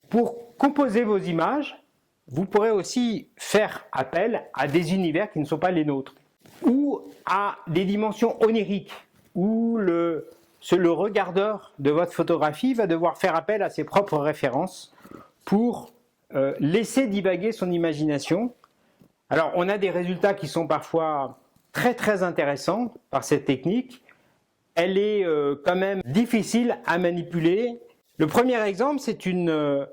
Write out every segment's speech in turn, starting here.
Pour composer vos images, vous pourrez aussi faire appel à des univers qui ne sont pas les nôtres, ou à des dimensions oniriques, où le regardeur de votre photographie va devoir faire appel à ses propres références pour laisser divaguer son imagination. Alors, on a des résultats qui sont parfois très très intéressants par cette technique. Elle est quand même difficile à manipuler. Le premier exemple, c'est une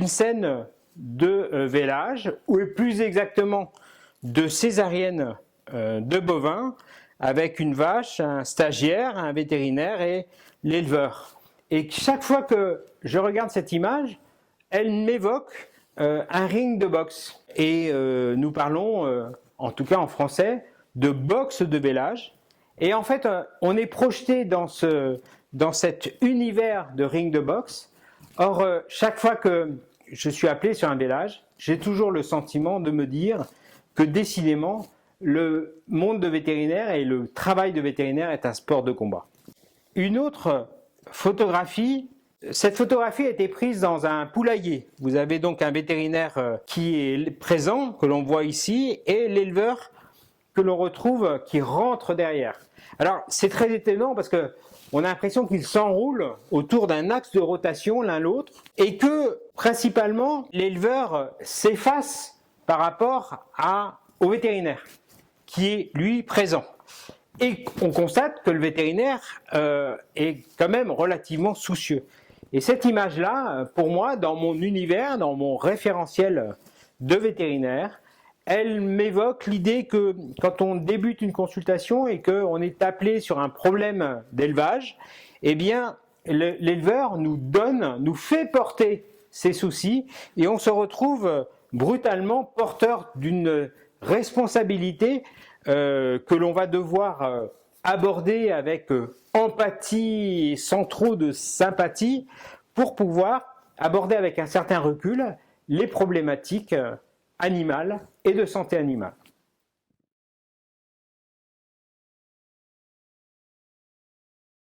scène de vélage, ou plus exactement de césarienne de bovins, avec une vache, un stagiaire, un vétérinaire et l'éleveur. Et chaque fois que je regarde cette image, elle m'évoque un ring de boxe. Et nous parlons, en tout cas en français, de boxe de vélage. Et en fait, on est projeté dans cet univers de ring de boxe. Or, chaque fois que je suis appelé sur un vélage, j'ai toujours le sentiment de me dire que décidément, le monde de vétérinaire et le travail de vétérinaire est un sport de combat. Une autre photographie, cette photographie a été prise dans un poulailler. Vous avez donc un vétérinaire qui est présent, que l'on voit ici, et l'éleveur que l'on retrouve qui rentre derrière. Alors c'est très étonnant parce que on a l'impression qu'ils s'enroulent autour d'un axe de rotation l'un l'autre et que principalement l'éleveur s'efface par rapport au vétérinaire qui est lui présent. Et on constate que le vétérinaire est quand même relativement soucieux. Et cette image-là, pour moi, dans mon univers, dans mon référentiel de vétérinaire, elle m'évoque l'idée que quand on débute une consultation et qu'on est appelé sur un problème d'élevage, eh bien, l'éleveur nous fait porter ses soucis et on se retrouve brutalement porteur d'une responsabilité que l'on va devoir aborder avec empathie et sans trop de sympathie pour pouvoir aborder avec un certain recul les problématiques animales et de santé animale.